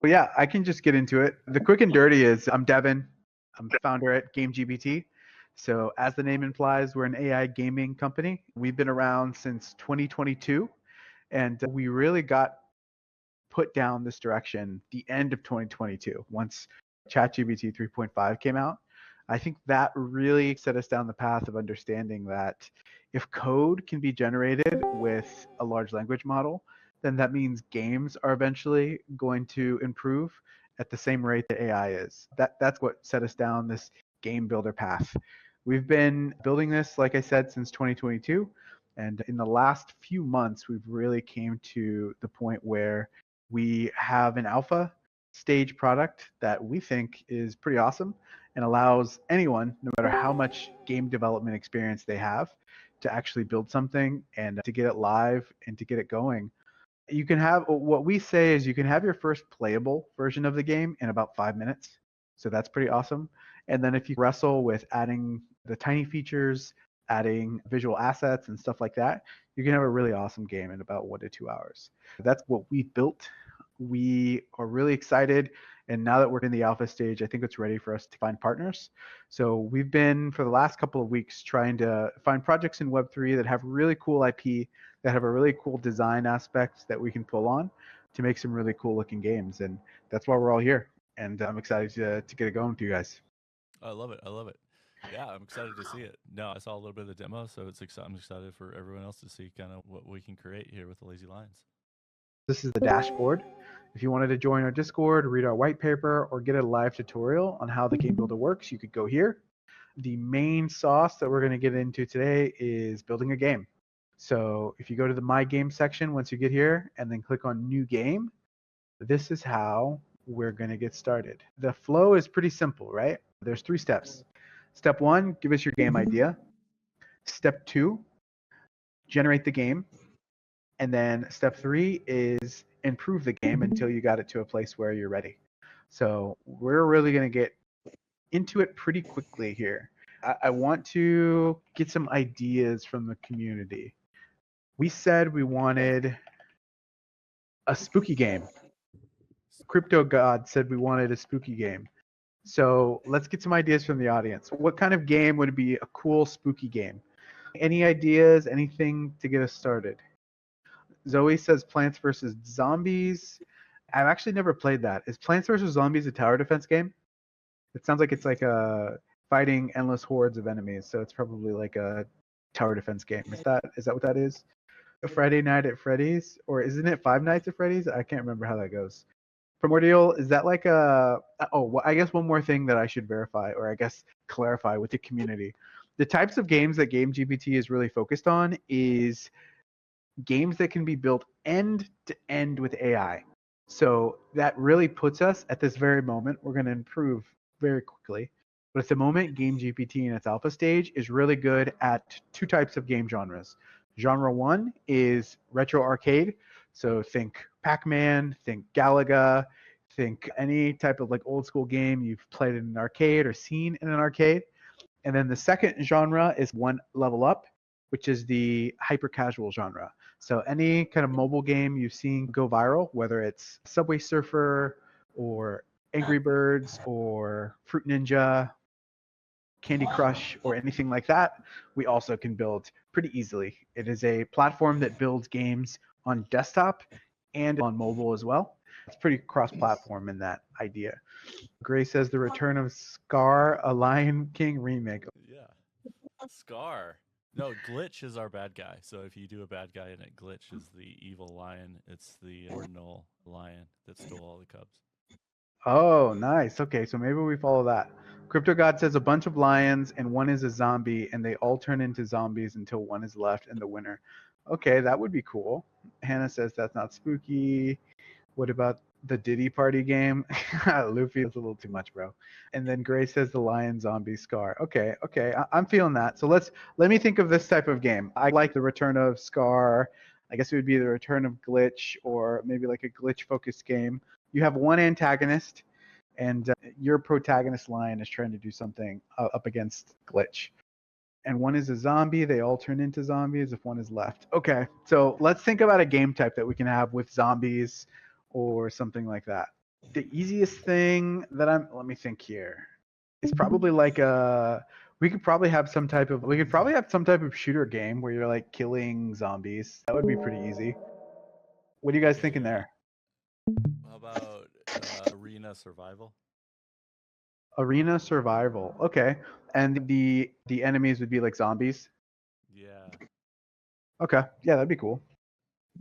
But yeah, I can just get into it. The quick and dirty is I'm Devin. I'm founder at GameGPT. So as the name implies, we're an AI gaming company. We've been around since 2022, and we really got put down this direction the end of 2022 once ChatGPT 3.5 came out. I think that really set us down the path of understanding that if code can be generated with a large language model, then that means games are eventually going to improve at the same rate that AI is. That's what set us down this game builder path. We've been building this, like I said, since 2022. And in the last few months, we've really came to the point where we have an alpha stage product that we think is pretty awesome and allows anyone, no matter how much game development experience they have, to actually build something and to get it live and to get it going. You can have, what we say is you can have your first playable version of the game in about 5 minutes. So that's pretty awesome. And then if you wrestle with adding the tiny features, adding visual assets and stuff like that, you can have a really awesome game in about 1 to 2 hours. That's what we built. We are really excited. And now that we're in the alpha stage, I think it's ready for us to find partners. So we've been, for the last couple of weeks, trying to find projects in Web3 that have really cool IP, that have a really cool design aspect that we can pull on to make some really cool looking games. And that's why we're all here. And I'm excited to get it going with you guys. I love it. I love it. Yeah, I'm excited to see it. No, I saw a little bit of the demo, so I'm excited for everyone else to see kind of what we can create here with the Lazy Lions. This is the dashboard. If you wanted to join our Discord, read our white paper, or get a live tutorial on how the game builder works, you could go here. The main sauce that we're going to get into today is building a game. So if you go to the My Game section once you get here and then click on New Game, this is how we're going to get started. The flow is pretty simple, right? There's 3 steps. Step 1, give us your game idea. Step 2, generate the game. And then step 3 is improve the game until you got it to a place where you're ready. So we're really going to get into it pretty quickly here. I want to get some ideas from the community. We said we wanted a spooky game. Crypto God said we wanted a spooky game. So let's get some ideas from the audience. What kind of game would be a cool spooky game? Any ideas, anything to get us started? Zoe says Plants vs. Zombies. I've actually never played that. Is Plants vs. Zombies a tower defense game? It sounds like it's like a fighting endless hordes of enemies, so it's probably like a tower defense game. Is that what that is? A Friday Night at Freddy's? Or isn't it Five Nights at Freddy's? I can't remember how that goes. Primordial, is that like a... Oh, well, I guess one more thing that I should verify, or I guess clarify with the community. The types of games that GameGPT is really focused on is games that can be built end to end with AI. So that really puts us at this very moment. We're going to improve very quickly. But at the moment, GameGPT in its alpha stage is really good at 2 types of game genres. Genre 1 is retro arcade. So think Pac-Man, think Galaga, think any type of like old school game you've played in an arcade or seen in an arcade. And then the second genre is one level up, which is the hyper casual genre. So any kind of mobile game you've seen go viral, whether it's Subway Surfer or Angry Birds or Fruit Ninja, Candy Crush, or anything like that, we also can build pretty easily. It is a platform that builds games on desktop and on mobile as well. It's pretty cross-platform in that idea. Gray says the return of Scar, a Lion King remake. Yeah. Scar. No, Glitch is our bad guy. So if you do a bad guy in it, Glitch is the evil lion. It's the ordinal lion that stole all the cubs. Oh, nice. Okay, so maybe we follow that. Crypto God says a bunch of lions and one is a zombie, and they all turn into zombies until one is left and the winner. Okay, that would be cool. Hannah says that's not spooky. What about the Diddy Party game? Luffy, that's a little too much, bro. And then Gray says the lion zombie Scar. Okay, I'm feeling that. So let me think of this type of game. I like the return of Scar. I guess it would be the return of Glitch, or maybe like a glitch-focused game. You have one antagonist, and your protagonist lion is trying to do something up against Glitch. And one is a zombie. They all turn into zombies if one is left. Okay, so let's think about a game type that we can have with zombies or something like that. The easiest thing that let me think here. It's probably like we could probably have some type of shooter game where you're like killing zombies. That would be pretty easy. What are you guys Okay, thinking there? how about arena survival? Arena survival. Okay. And the enemies would be like zombies. Yeah, Okay. Yeah, that'd be cool.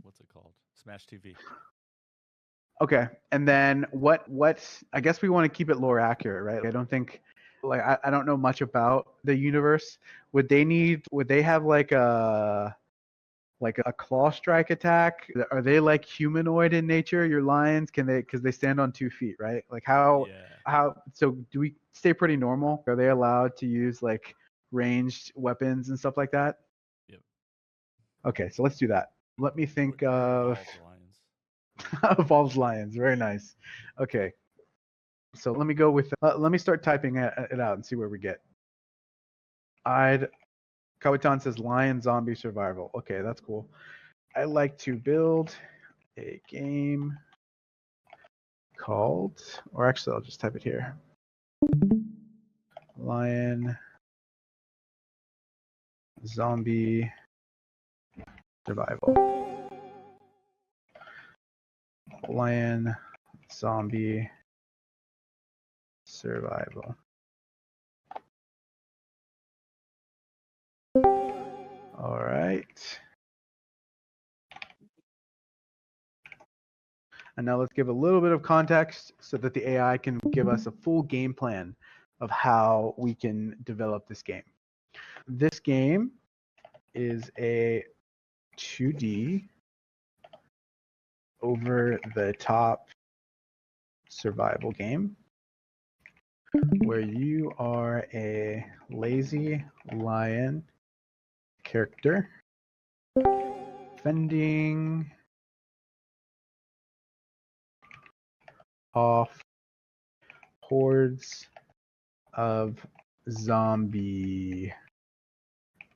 what's it called? Smash TV. Okay. And then what I guess we want to keep it lore accurate, right? I don't think like I don't know much about the universe. Would they have like a claw strike attack? Are they like humanoid in nature? Your lions, can they, because they stand on 2 feet, right? Like Yeah. so do we stay pretty normal? Are they allowed to use like ranged weapons and stuff like that? Yep. Okay, so let's do that. Let me think Or of evolved lions. evolves lions. Very nice. Okay, so let me go with let me start typing it out and see where we get. I'd Kawitan says lion zombie survival. Okay, that's cool. I like to build a game called, or actually I'll just type it here. Lion zombie survival. Lion zombie survival. All right. And now let's give a little bit of context so that the AI can give us a full game plan of how we can develop this game. This game is a 2D over the top survival game where you are a lazy lion character fending off hordes of zombie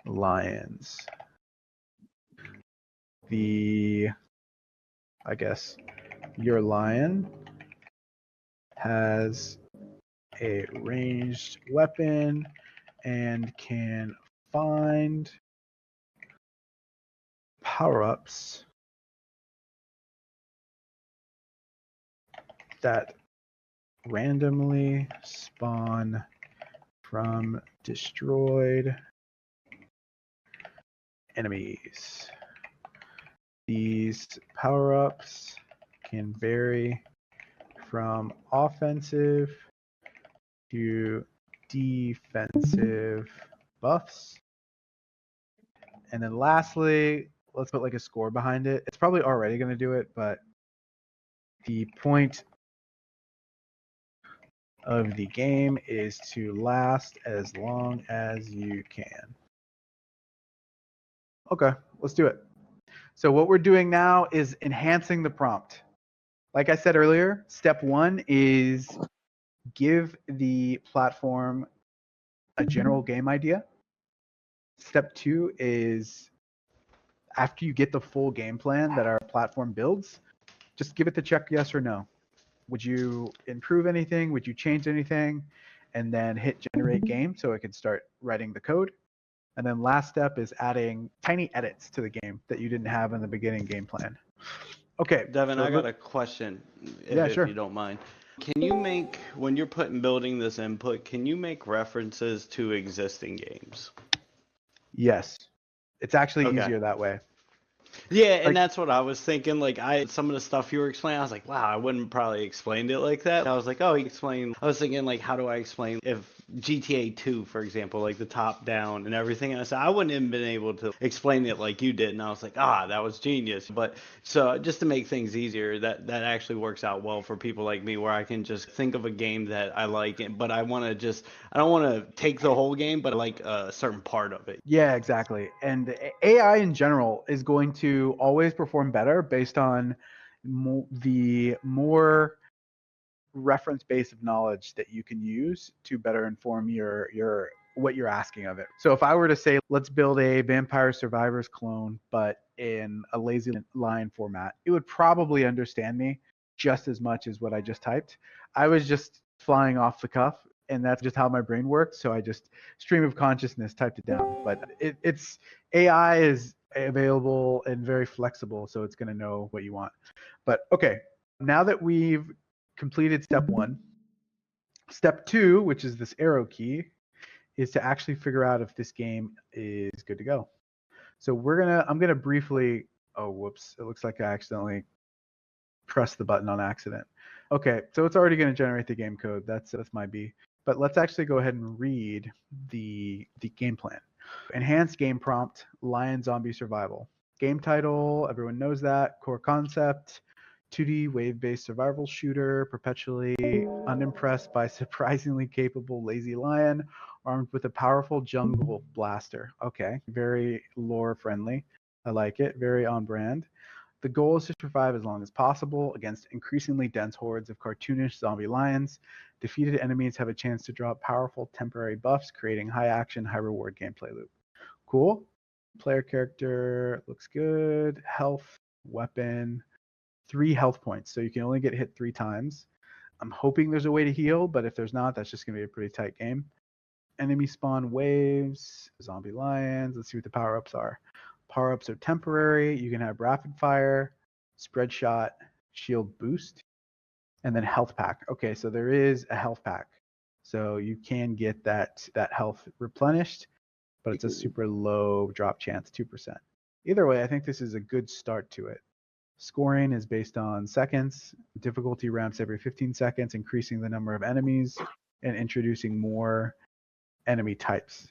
lions. I guess your lion has a ranged weapon and can find power-ups that randomly spawn from destroyed enemies. These power-ups can vary from offensive to defensive buffs. And then lastly, let's put like a score behind it. It's probably already going to do it, but the point of the game is to last as long as you can. Okay, let's do it. So what we're doing now is enhancing the prompt. Like I said earlier, step 1 is give the platform a general game idea. Step 2 is after you get the full game plan that our platform builds, just give it the check yes or no. Would you improve anything? Would you change anything? And then hit generate game so it can start writing the code. And then last step is adding tiny edits to the game that you didn't have in the beginning game plan. Okay. Devin, So I got a question, yeah, if sure. you don't mind. Can you make, when you're building this input, can you make references to existing games? Yes. It's actually Okay. easier that way. Yeah, and Like, that's what I was thinking. Like, some of the stuff you were explaining, I was like, wow, I wouldn't probably explained it like that. I was like, oh, he explained. I was thinking, like, how do I explain if GTA 2, for example, like the top down and everything. And I said, I wouldn't have been able to explain it like you did. And I was like, that was genius. But so just to make things easier, that actually works out well for people like me, where I can just think of a game that I like, but I don't want to take the whole game, but I like a certain part of it. yeah, exactly. And AI in general is going to always perform better based on the more reference base of knowledge that you can use to better inform your what you're asking of it. So if I were to say, let's build a Vampire Survivors clone, but in a lazy lion format, it would probably understand me just as much as what I just typed. I was just flying off the cuff, and that's just how my brain worked. So I just stream of consciousness typed it down. But it's AI is available and very flexible, so it's going to know what you want. But okay, now that we've completed step 1, step 2, which is this arrow key, is to actually figure out if this game is good to go. So I'm gonna briefly, oh whoops, it looks like I accidentally pressed the button on accident. Okay, so it's already gonna generate the game code. That's my B. But let's actually go ahead and read the game plan. Enhanced game prompt, lion zombie survival. Game title, everyone knows that. Core concept, 2D wave-based survival shooter, perpetually unimpressed by surprisingly capable lazy lion, armed with a powerful jungle blaster. Okay, very lore friendly. I like it, very on brand. The goal is to survive as long as possible against increasingly dense hordes of cartoonish zombie lions. Defeated enemies have a chance to drop powerful temporary buffs, creating high action, high reward gameplay loop. Cool. Player character looks good. Health, weapon, 3 health points. So you can only get hit 3 times. I'm hoping there's a way to heal, but if there's not, that's just going to be a pretty tight game. Enemy spawn waves, zombie lions. Let's see what the power-ups are. Power-ups are temporary. You can have rapid fire, spread shot, shield boost, and then health pack. Okay, so there is a health pack. So you can get that health replenished, but it's a super low drop chance, 2%. Either way, I think this is a good start to it. Scoring is based on seconds. Difficulty ramps every 15 seconds, increasing the number of enemies and introducing more enemy types.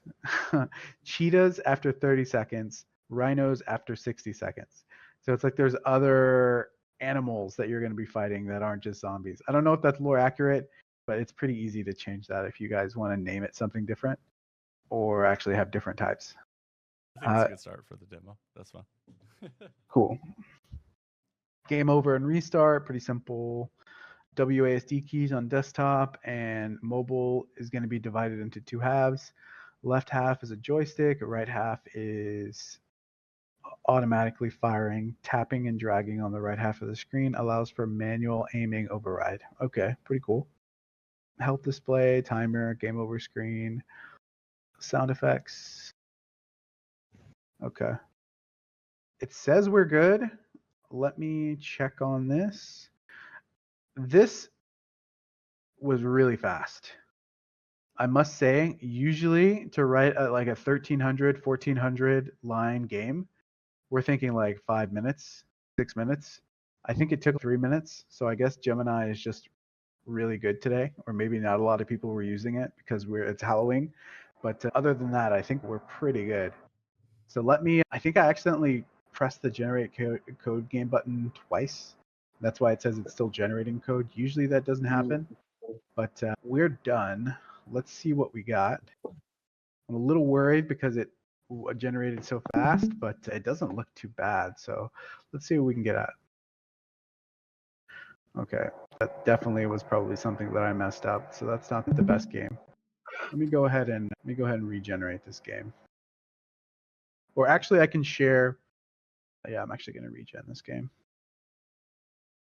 Cheetahs after 30 seconds, rhinos after 60 seconds. So it's like there's other animals that you're going to be fighting that aren't just zombies. I don't know if that's lore accurate, but it's pretty easy to change that if you guys want to name it something different or actually have different types. I think it's a good start for the demo. That's fine. Cool. Game over and restart, pretty simple. WASD keys on desktop, and mobile is going to be divided into 2 halves. Left half is a joystick, right half is automatically firing. Tapping and dragging on the right half of the screen allows for manual aiming override. Okay, pretty cool. Health display, timer, game over screen, sound effects. Okay. It says we're good. Let me check on this. This was really fast. I must say, usually to write like a 1300, 1400 line game, we're thinking like 5 minutes, 6 minutes. I think it took 3 minutes. So I guess Gemini is just really good today, or maybe not a lot of people were using it because it's Halloween. But other than that, I think we're pretty good. So I think I accidentally pressed the generate code game button twice. That's why it says it's still generating code. Usually that doesn't happen, but we're done. Let's see what we got. I'm a little worried because it generated so fast, but it doesn't look too bad. So let's see what we can get at. Okay, that definitely was probably something that I messed up. So that's not the best game. Let me go ahead and regenerate this game. Or actually, I can share. Yeah, I'm actually going to regen this game.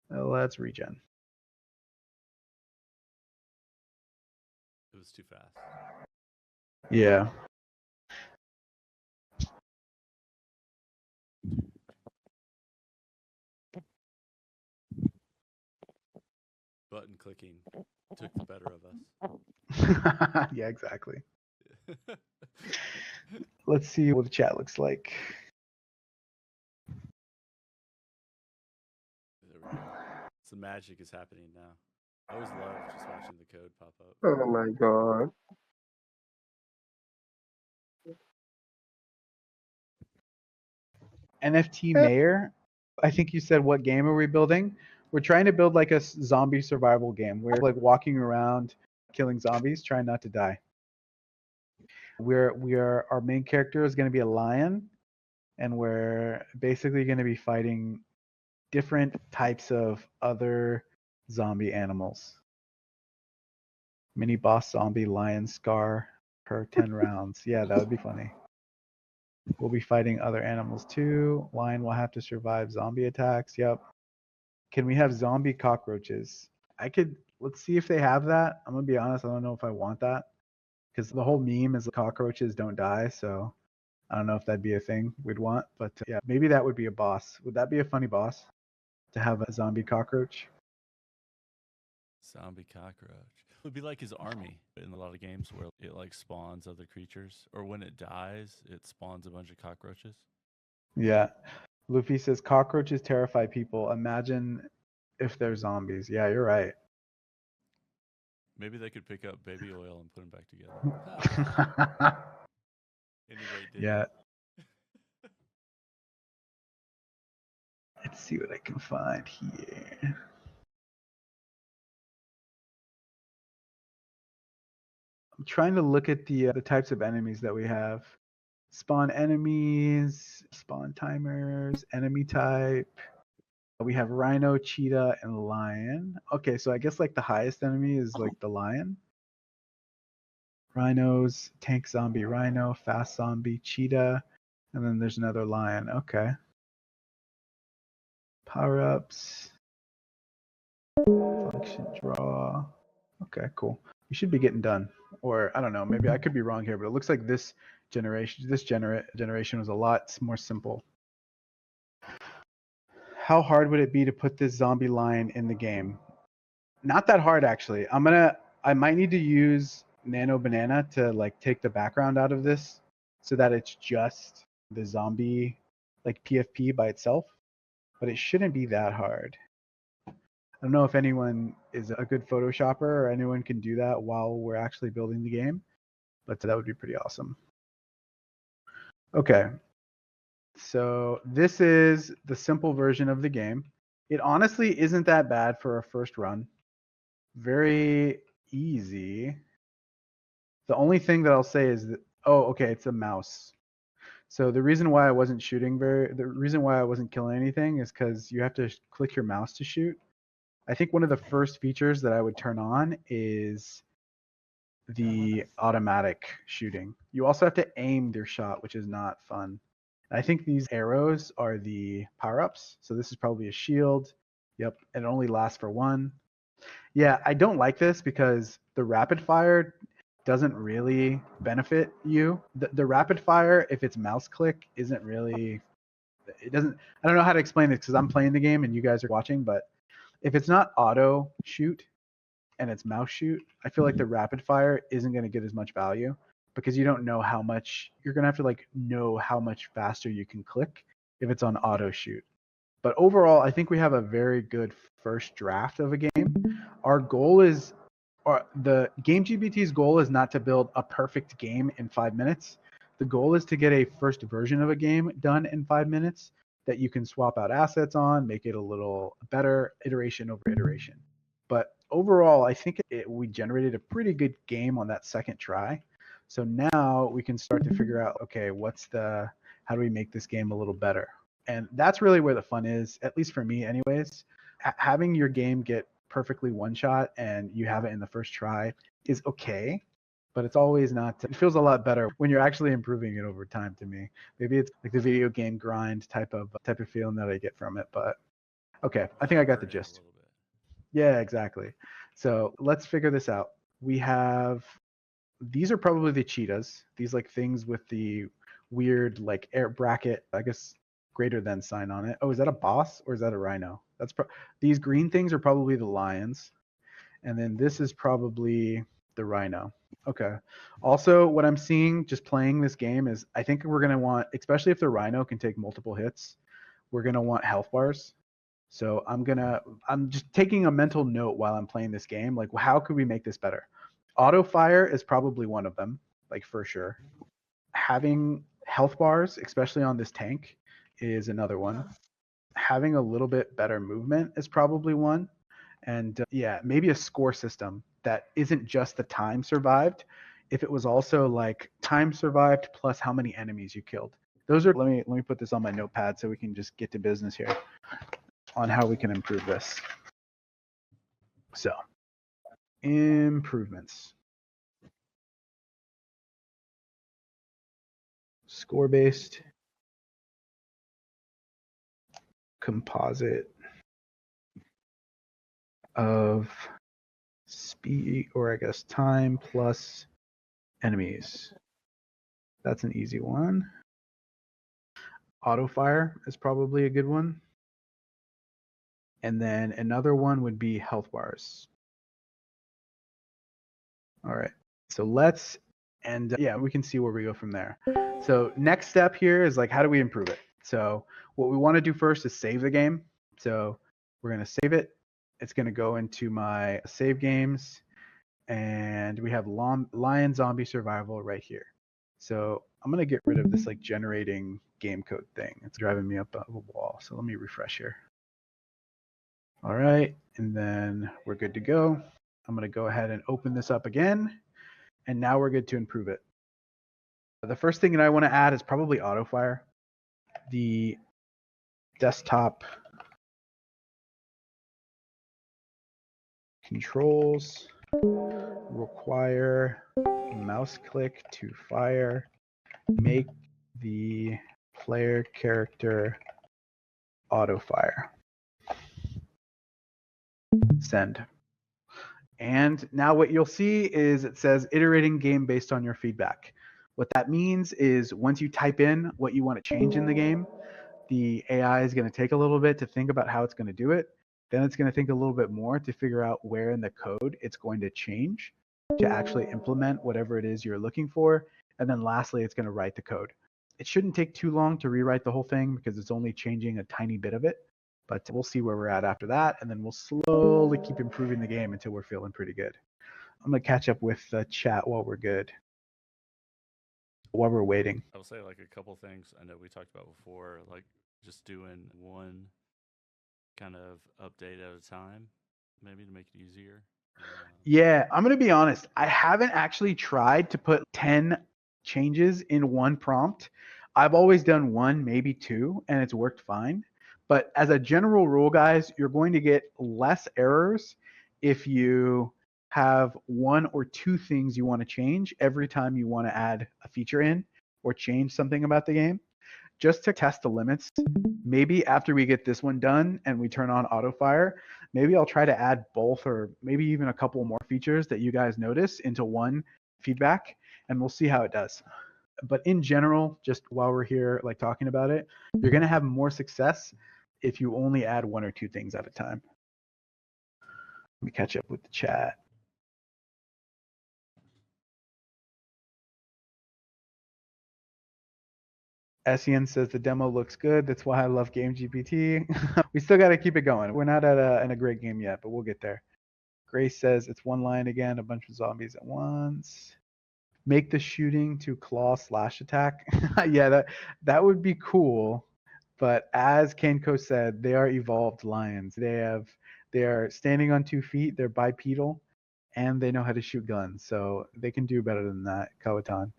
Let's regen. It was too fast. Yeah. Button clicking took the better of us. Yeah, exactly. Let's see what the chat looks like. There we go. Some magic is happening now. I always love just watching the code pop up. Oh my god. NFT Mayor, I think you said, what game are we building? We're trying to build like a zombie survival game. We're like walking around killing zombies, trying not to die. Our main character is going to be a lion, and we're basically going to be fighting different types of other zombie animals. Mini boss zombie lion scar per 10 rounds. Yeah, that would be funny. We'll be fighting other animals too. Lion will have to survive zombie attacks. Yep. Can we have zombie cockroaches? Let's see if they have that. I'm gonna be honest, I don't know if I want that because the whole meme is cockroaches don't die. So I don't know if that'd be a thing we'd want. But yeah, maybe that would be a boss. Would that be a funny boss to have a zombie cockroach? Zombie cockroach. It would be like his army in a lot of games where it like spawns other creatures, or when it dies, it spawns a bunch of cockroaches. Yeah. Luffy says cockroaches terrify people. Imagine if they're zombies. Yeah, you're right. Maybe they could pick up baby oil and put them back together. Anyway, Yeah. Let's see what I can find here. I'm trying to look at the types of enemies that we have. Spawn enemies, spawn timers, enemy type. We have rhino, cheetah, and lion. Okay, so I guess like the highest enemy is like the lion. Rhinos, tank zombie, rhino, fast zombie, cheetah, and then there's another lion. Okay. Power ups, function draw. Okay, cool. We should be getting done. Or I don't know, maybe I could be wrong here, but it looks like this generation was a lot more simple. How hard would it be to put this zombie lion in the game? Not that hard actually. I might need to use Nano Banana to like take the background out of this so that it's just the zombie like PFP by itself, but it shouldn't be that hard. I don't know if anyone is a good Photoshopper or anyone can do that while we're actually building the game, but that would be pretty awesome. Okay. So this is the simple version of the game. It honestly isn't that bad for a first run. Very easy. The only thing that I'll say is that, oh, okay, it's a mouse. So the reason why I wasn't killing anything is because you have to click your mouse to shoot. I think one of the first features that I would turn on is the automatic shooting. You also have to aim your shot, which is not fun. I think these arrows are the power-ups. So this is probably a shield. Yep, it only lasts for one. Yeah, I don't like this because the rapid fire doesn't really benefit you. The rapid fire, if it's mouse click, isn't really. It doesn't. I don't know how to explain this because I'm playing the game and you guys are watching. But if it's not auto shoot and it's mouse shoot, I feel like the rapid fire isn't going to get as much value because you don't know how much you're going to have to like know how much faster you can click if it's on auto shoot. But overall, I think we have a very good first draft of a game. Our goal is, or the Game GPT's goal is not to build a perfect game in 5 minutes. The goal is to get a first version of a game done in 5 minutes that you can swap out assets on, make it a little better iteration over iteration. But overall, I think we generated a pretty good game on that second try. So now we can start to figure out, okay, how do we make this game a little better? And that's really where the fun is, at least for me anyways. Having your game get perfectly one shot and you have it in the first try is okay, but it's always not. It feels a lot better when you're actually improving it over time to me. Maybe it's like the video game grind type of feeling that I get from it, but okay, I think I got the gist. Yeah, exactly. So let's figure this out. These are probably the cheetahs. These like things with the weird like air bracket, I guess greater than sign on it. Oh, is that a boss or is that a rhino? These green things are probably the lions. And then this is probably the rhino. Okay. Also, what I'm seeing just playing this game is I think we're going to want, especially if the rhino can take multiple hits, we're going to want health bars. So I'm just taking a mental note while I'm playing this game. Like, how could we make this better? Auto fire is probably one of them, like for sure. Having health bars, especially on this tank, is another one. Having a little bit better movement is probably one. And yeah, maybe a score system that isn't just the time survived. If it was also like time survived plus how many enemies you killed. Those are, let me put this on my notepad so we can just get to business here on how we can improve this. So, improvements. Score-based, composite, of speed, or I guess time plus enemies. That's an easy one. Auto fire is probably a good one. And then another one would be health bars. All right. So let's, and yeah, we can see where we go from there. So next step here is like, how do we improve it? So what we want to do first is save the game. So we're going to save it. It's going to go into my save games, and we have Lion Zombie Survival right here. So I'm going to get rid of this like generating game code thing. It's driving me up a wall. So let me refresh here. All right. And then we're good to go. I'm going to go ahead and open this up again. And now we're good to improve it. The first thing that I want to add is probably auto fire. The desktop controls require mouse click to fire. Make the player character auto fire. Send. And now what you'll see is it says iterating game based on your feedback. What that means is once you type in what you want to change in the game, the AI is going to take a little bit to think about how it's going to do it. Then it's going to think a little bit more to figure out where in the code it's going to change to actually implement whatever it is you're looking for. And then lastly, it's going to write the code. It shouldn't take too long to rewrite the whole thing because it's only changing a tiny bit of it. But we'll see where we're at after that. And then we'll slowly keep improving the game until we're feeling pretty good. I'm going to catch up with the chat while we're good. While we're waiting. I will say like a couple things I know we talked about before, like just doing one kind of update at a time, maybe to make it easier. Yeah, I'm going to be honest. I haven't actually tried to put 10 changes in one prompt. I've always done one, maybe two, and it's worked fine. But as a general rule, guys, you're going to get less errors if you have one or two things you want to change every time you want to add a feature in or change something about the game. Just to test the limits, maybe after we get this one done and we turn on auto fire, maybe I'll try to add both or maybe even a couple more features that you guys notice into one feedback, and we'll see how it does. But in general, just while we're here like talking about it, you're going to have more success if you only add one or two things at a time. Let me catch up with the chat. SEN says the demo looks good. That's why I love Game GPT. We still got to keep it going. We're not in a great game yet, but we'll get there. Grace says it's one line again, a bunch of zombies at once. Make the shooting to claw slash attack. Yeah, that would be cool. But as Kenko said, they are evolved lions. They are standing on 2 feet. They're bipedal, and they know how to shoot guns. So they can do better than that, Kawatan.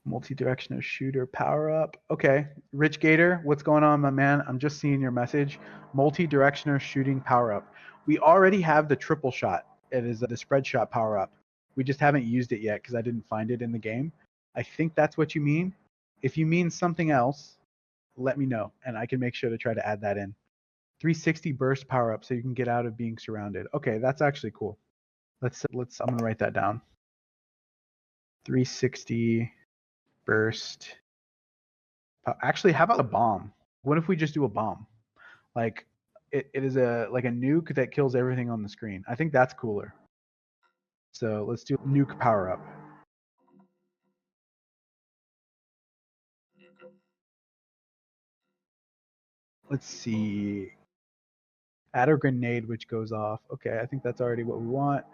Multi-directional shooter power up. Okay, Rich Gator, what's going on, my man? I'm just seeing your message. Multi-directional shooting power up. We already have the triple shot. It is the spread shot power up. We just haven't used it yet because I didn't find it in the game. I think that's what you mean. If you mean something else, let me know and I can make sure to try to add that in. 360 burst power up so you can get out of being surrounded. Okay, that's actually cool. Let's I'm gonna write that down. 360 burst. Actually, how about a bomb? What if we just do a bomb? Like it is like a nuke that kills everything on the screen. I think that's cooler. So let's do nuke power up. Let's see. Add a grenade which goes off. Okay, I think that's already what we want.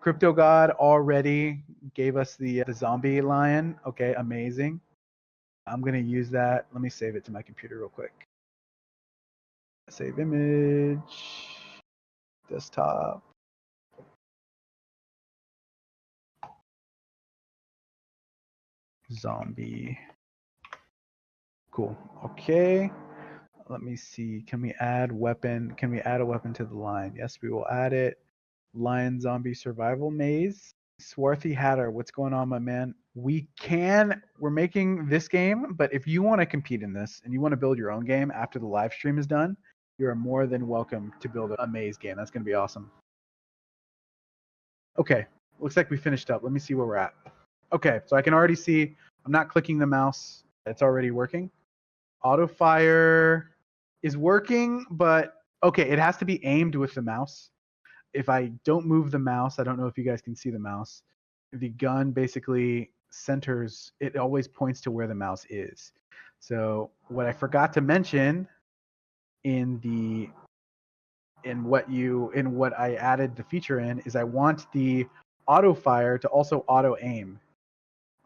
Crypto God already gave us the zombie lion. Okay, amazing. I'm gonna use that. Let me save it to my computer real quick. Save image. Desktop. Zombie. Cool. Okay. Let me see. Can we add weapon? Can we add a weapon to the line? Yes, we will add it. Lion zombie survival maze. Swarthy Hatter, what's going on, my man? We're making this game, but if you want to compete in this and you want to build your own game after the live stream is done, you're more than welcome to build a maze game. That's going to be awesome. Okay, looks like we finished up. Let me see where we're at. Okay, so I can already see I'm not clicking the mouse. It's already working. Auto fire is working, but okay, it has to be aimed with the mouse. If I don't move the mouse, I don't know if you guys can see the mouse. The gun basically centers, it always points to where the mouse is. So what I forgot to mention in what I added the feature in is I want the auto fire to also auto aim.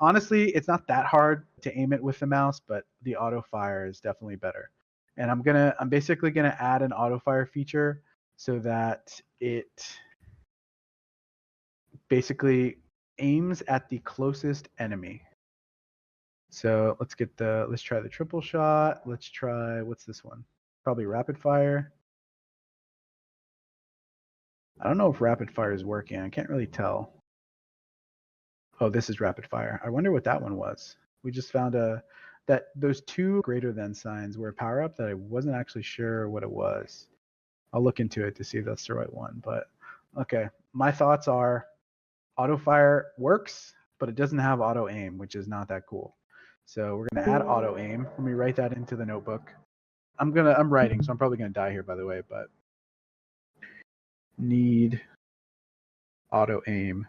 Honestly, it's not that hard to aim it with the mouse, but the auto fire is definitely better. And I'm basically gonna add an auto fire feature so that it basically aims at the closest enemy. So let's try the triple shot. Let's try, what's this one? Probably rapid fire. I don't know if rapid fire is working. I can't really tell. Oh, this is rapid fire. I wonder what that one was. We just found that those two greater than signs were a power up that I wasn't actually sure what it was. I'll look into it to see if that's the right one. But okay, my thoughts are auto fire works, but it doesn't have auto aim, which is not that cool. So we're gonna add auto aim. Let me write that into the notebook. I'm writing, so I'm probably gonna die here, by the way, but need auto aim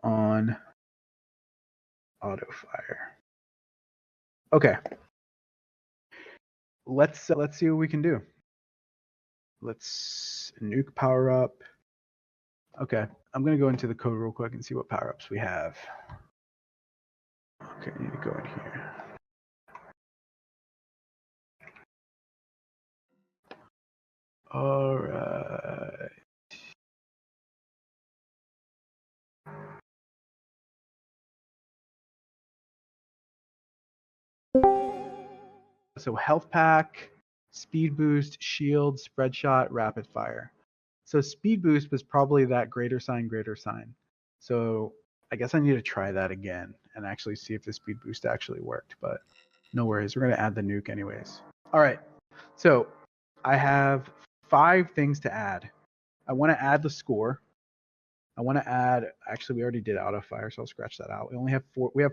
on auto fire. Okay. Let's see what we can do. Let's nuke power up. Okay, I'm gonna go into the code real quick and see what power ups we have. Okay, I need to go in here. All right. So health pack, speed boost, shield, spread shot, rapid fire. So speed boost was probably that greater sign. So I guess I need to try that again and actually see if the speed boost actually worked, but no worries. We're going to add the nuke anyways. All right. So I have 5 things to add. I want to add the score. I want to add, actually, we already did auto fire, so I'll scratch that out. We have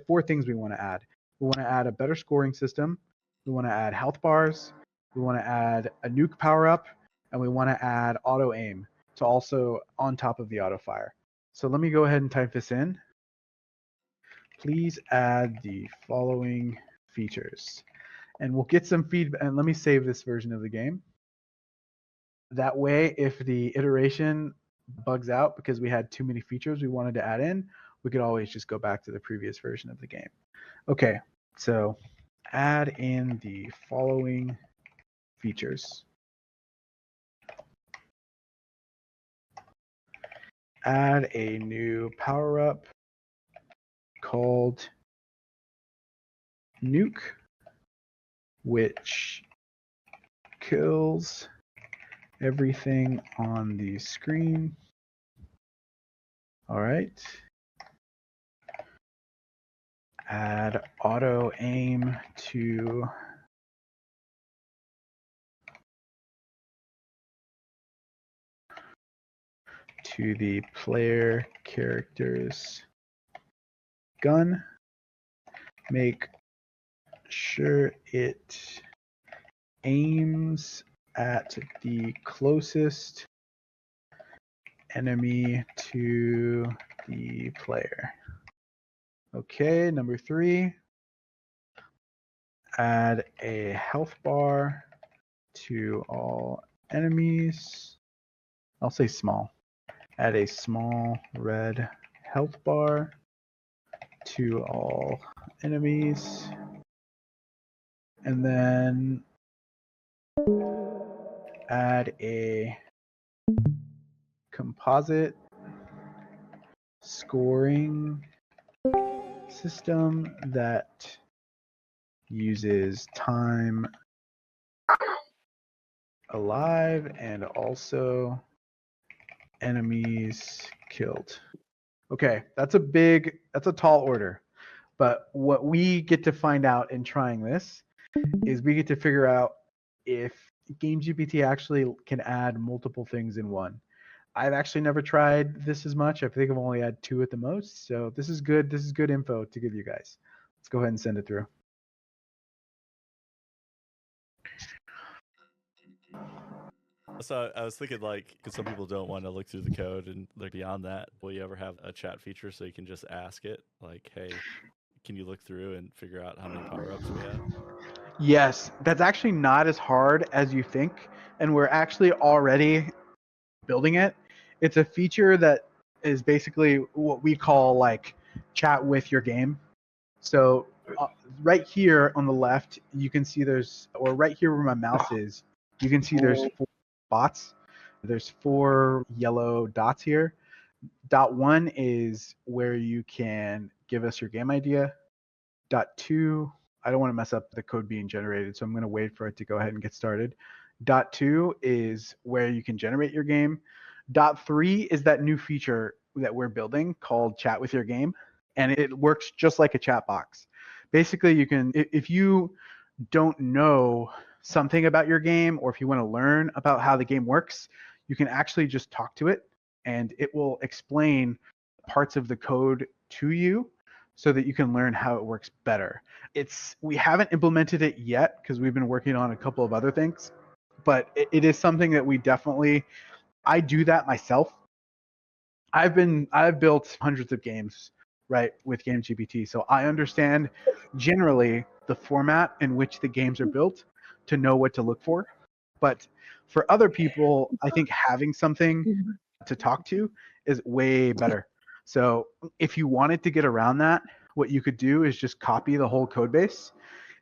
4 things we want to add. We want to add a better scoring system. We want to add health bars. We want to add a nuke power up, and we want to add auto aim to also on top of the auto fire. So let me go ahead and type this in. Please add the following features, and we'll get some feedback. And let me save this version of the game. That way, if the iteration bugs out because we had too many features we wanted to add in, we could always just go back to the previous version of the game. Okay, so add in the following features. Add a new power-up called Nuke, which kills everything on the screen. All right. Add auto aim to the player character's gun. Make sure it aims at the closest enemy to the player. Okay, number 3. Add a health bar to all enemies. I'll say small. Add a small red health bar to all enemies. And then add a composite scoring system that uses time alive and also enemies killed. Okay, that's a tall order. But what we get to find out in trying this is we get to figure out if GameGPT actually can add multiple things in one. I've actually never tried this as much. I think I've only had 2 at the most. So this is good. This is good info to give you guys. Let's go ahead and send it through. So I was thinking, like, because some people don't want to look through the code, and like beyond that, will you ever have a chat feature so you can just ask it, like, hey, can you look through and figure out how many power-ups we have? Yes, that's actually not as hard as you think, and we're actually already building it. It's a feature that is basically what we call like chat with your game. So right here on the left, you can see or right here where my mouse is, you can see there's 4 spots. There's 4 yellow dots here. Dot 1 is where you can give us your game idea. Dot 2, I don't want to mess up the code being generated, so I'm going to wait for it to go ahead and get started. Dot 2 is where you can generate your game. Dot 3 is that new feature that we're building called Chat with Your Game, and it works just like a chat box. Basically, you can, if you don't know something about your game, or if you want to learn about how the game works, you can actually just talk to it, and it will explain parts of the code to you so that you can learn how it works better. We haven't implemented it yet because we've been working on a couple of other things, but it is something that I do that myself. I've built hundreds of games, right, with GameGPT, so I understand generally the format in which the games are built to know what to look for. But for other people, I think having something to talk to is way better. So if you wanted to get around that, what you could do is just copy the whole code base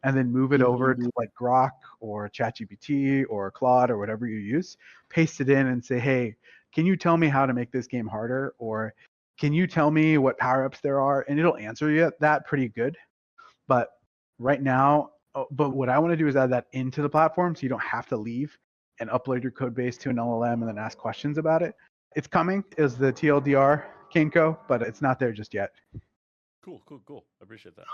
and then move it over to like Grok or ChatGPT or Claude or whatever you use, paste it in and say, hey, can you tell me how to make this game harder? Or can you tell me what power-ups there are? And it'll answer you that pretty good. But right now, but what I want to do is add that into the platform so you don't have to leave and upload your code base to an LLM and then ask questions about it. It's coming is the TLDR, Kaneko, but it's not there just yet. Cool. I appreciate that.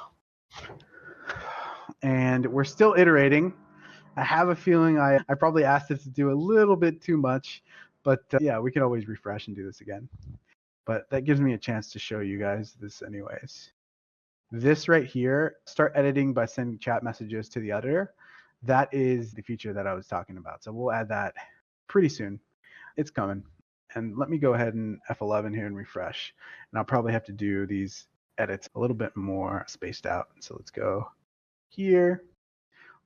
And we're still iterating. I have a feeling I probably asked it to do a little bit too much, but yeah, we can always refresh and do this again. But that gives me a chance to show you guys this anyways. This right here, start editing by sending chat messages to the editor. That is the feature that I was talking about. So we'll add that pretty soon. It's coming. And let me go ahead and F11 here and refresh. And I'll probably have to do these edits a little bit more spaced out. So let's go here.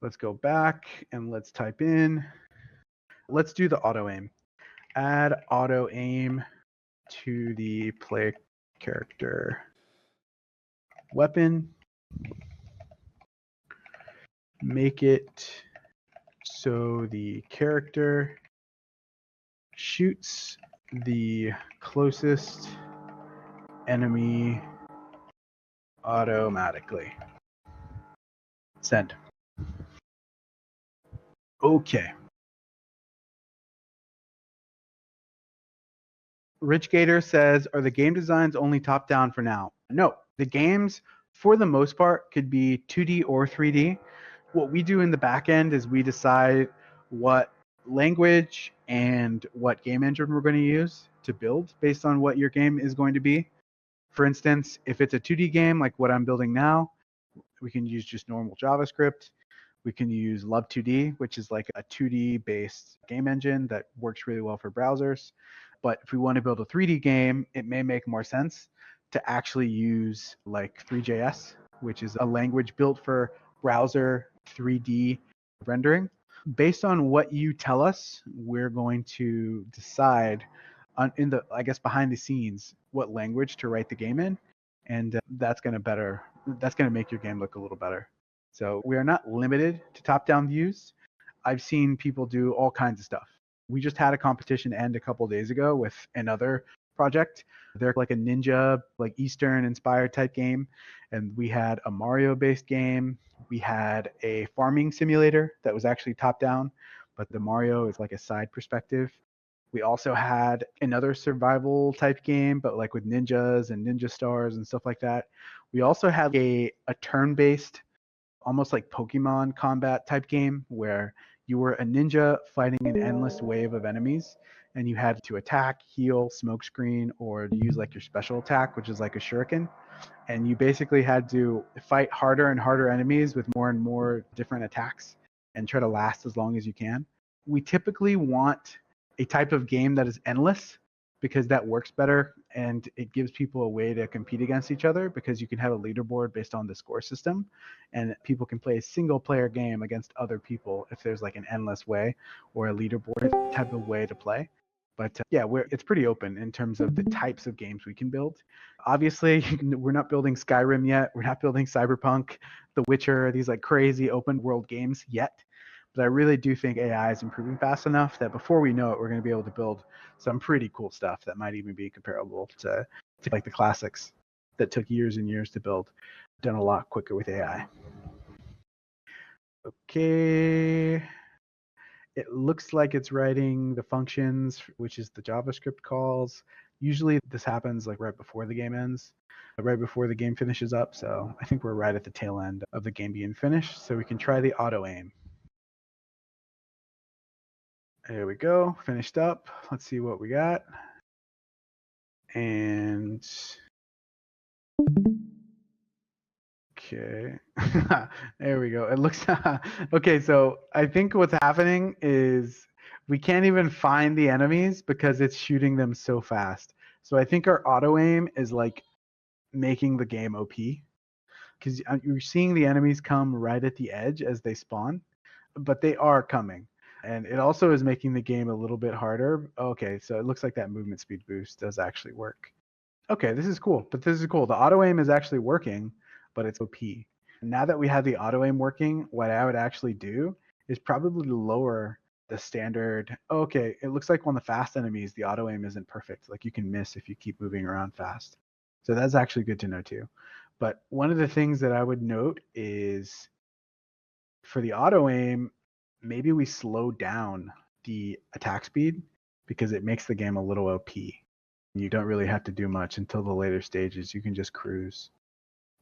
Let's go back and let's type in. Let's do the auto aim. Add auto aim to the play character weapon. Make it so the character shoots the closest enemy automatically. Send. Okay. Rich Gator says, are the game designs only top down for now? No, the games for the most part could be 2D or 3D. What we do in the back end is we decide what language and what game engine we're going to use to build based on what your game is going to be. For instance, if it's a 2D game like what I'm building now, we can use just normal JavaScript. We can use Love2D, which is like a 2D based game engine that works really well for browsers. But if we want to build a 3D game, it may make more sense to actually use like 3JS, which is a language built for browser 3D rendering. Based on what you tell us, we're going to decide I guess behind the scenes, what language to write the game in. And that's going to make your game look a little better. So we are not limited to top-down views. I've seen people do all kinds of stuff. We just had a competition end a couple days ago with another project. They're like a ninja, like Eastern inspired type game. And we had a Mario-based game. We had a farming simulator that was actually top-down, but the Mario is like a side perspective. We also had another survival type game, but like with ninjas and ninja stars and stuff like that. We also had a turn-based, almost like Pokemon combat type game where you were a ninja fighting an endless wave of enemies, and you had to attack, heal, smokescreen, or use like your special attack, which is like a shuriken. And you basically had to fight harder and harder enemies with more and more different attacks and try to last as long as you can. We typically want a type of game that is endless because that works better and it gives people a way to compete against each other because you can have a leaderboard based on the score system and people can play a single player game against other people if there's like an endless way or a leaderboard type of way to play. But yeah, it's pretty open in terms of the types of games we can build. Obviously, we're not building Skyrim yet. We're not building Cyberpunk, The Witcher, these like crazy open world games yet. But I really do think AI is improving fast enough that before we know it, we're going to be able to build some pretty cool stuff that might even be comparable to like the classics that took years and years to build, done a lot quicker with AI. Okay. It looks like it's writing the functions, which is the JavaScript calls. Usually this happens like right before the game ends, right before the game finishes up. So I think we're right at the tail end of the game being finished. So we can try the auto aim. There we go, finished up. Let's see what we got. And okay, there we go. It looks okay. So I think what's happening is we can't even find the enemies because it's shooting them so fast. So I think our auto aim is like making the game OP because you're seeing the enemies come right at the edge as they spawn, but they are coming. And it also is making the game a little bit harder. Okay, so it looks like that movement speed boost does actually work. Okay, this is cool. But this is cool. The auto aim is actually working, but it's OP. Now that we have the auto aim working, what I would actually do is probably lower the standard. Okay, it looks like on the fast enemies, the auto aim isn't perfect. Like you can miss if you keep moving around fast. So that's actually good to know too. But one of the things that I would note is for the auto aim, maybe we slow down the attack speed because it makes the game a little OP. You don't really have to do much until the later stages. You can just cruise.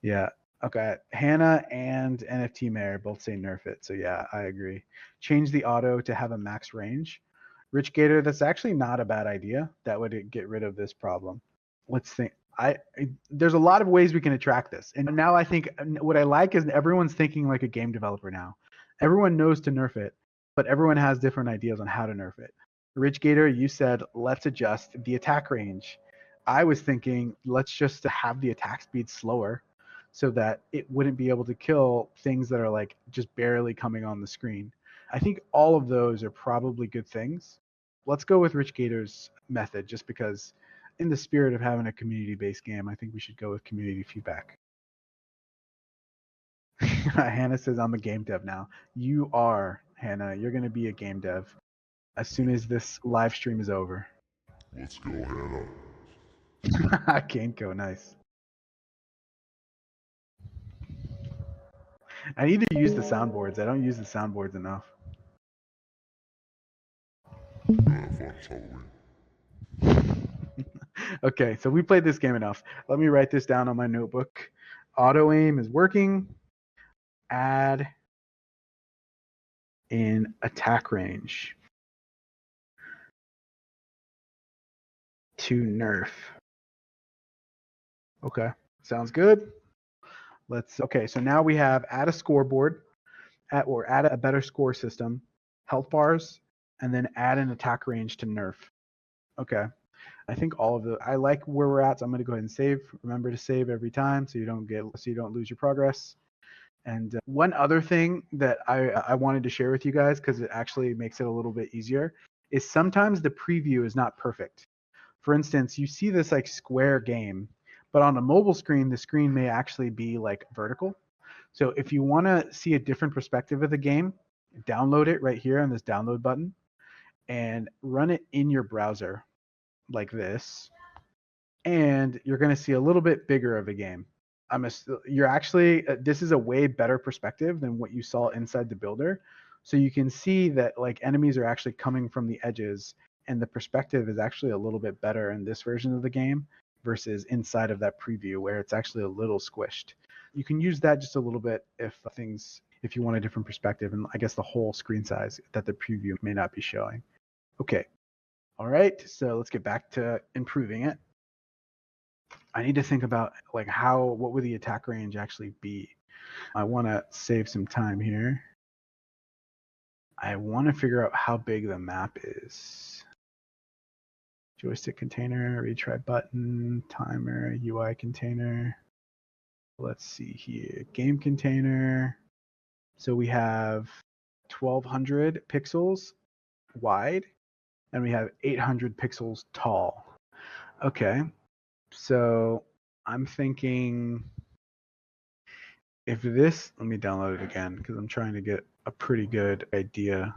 Yeah. Okay. Hannah and NFT Mayor both say nerf it. So yeah, I agree. Change the auto to have a max range. Rich Gator, that's actually not a bad idea. That would get rid of this problem. Let's think. There's a lot of ways we can attract this. And now I think what I like is everyone's thinking like a game developer now. Everyone knows to nerf it, but everyone has different ideas on how to nerf it. Rich Gator, you said let's adjust the attack range. I was thinking let's just have the attack speed slower so that it wouldn't be able to kill things that are like just barely coming on the screen. I think all of those are probably good things. Let's go with Rich Gator's method just because in the spirit of having a community-based game, I think we should go with community feedback. Hannah says, I'm a game dev now. You are, Hannah. You're going to be a game dev as soon as this live stream is over. Let's go, Hannah. Gameco, nice. I need to use the soundboards. I don't use the soundboards enough. Okay, so we played this game enough. Let me write this down on my notebook. Auto aim is working. Add in attack range to nerf. Okay, sounds good. Okay, so now we have add a scoreboard, add a better score system, health bars, and then add an attack range to nerf. Okay, I think I like where we're at, so I'm going to go ahead and save. Remember to save every time so you don't lose your progress. And one other thing that I wanted to share with you guys because it actually makes it a little bit easier is sometimes the preview is not perfect. For instance, you see this like square game, but on a mobile screen, the screen may actually be like vertical. So if you want to see a different perspective of the game, download it right here on this download button and run it in your browser like this. And you're going to see a little bit bigger of a game. This is a way better perspective than what you saw inside the builder. So you can see that like enemies are actually coming from the edges and the perspective is actually a little bit better in this version of the game versus inside of that preview where it's actually a little squished. You can use that just a little bit if you want a different perspective, and I guess the whole screen size that the preview may not be showing. Okay. All right, so let's get back to improving it. I need to think about like what would the attack range actually be? I want to save some time here. I want to figure out how big the map is. Joystick container, retry button, timer, UI container. Let's see here. Game container. So we have 1200 pixels wide and we have 800 pixels tall. Okay. So I'm thinking if this, let me download it again because I'm trying to get a pretty good idea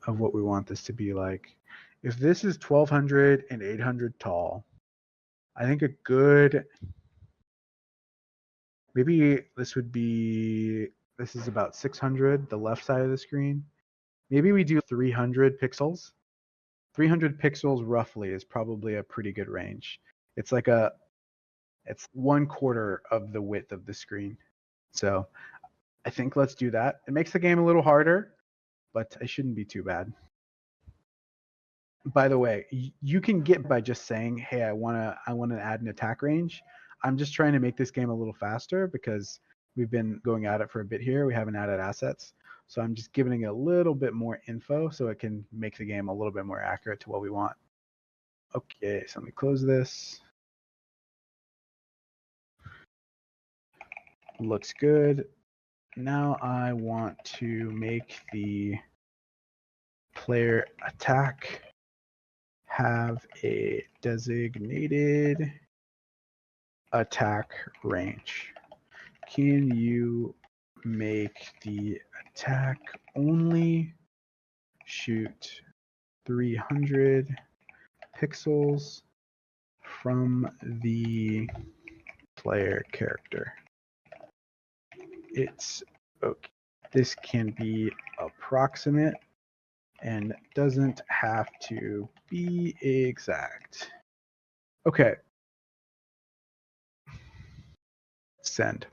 of what we want this to be like. If this is 1200 and 800 tall, I think a good, maybe this is about 600, the left side of the screen. Maybe we do 300 pixels. 300 pixels roughly is probably a pretty good range. It's 1/4 of the width of the screen. So I think let's do that. It makes the game a little harder, but it shouldn't be too bad. By the way, you can get by just saying, hey, I want to add an attack range. I'm just trying to make this game a little faster because we've been going at it for a bit here. We haven't added assets. So I'm just giving it a little bit more info so it can make the game a little bit more accurate to what we want. Okay, so let me close this. Looks good. Now I want to make the player attack have a designated attack range. Can you make the attack only shoot 300 pixels from the player character? It's okay. This can be approximate and doesn't have to be exact. Okay. Send.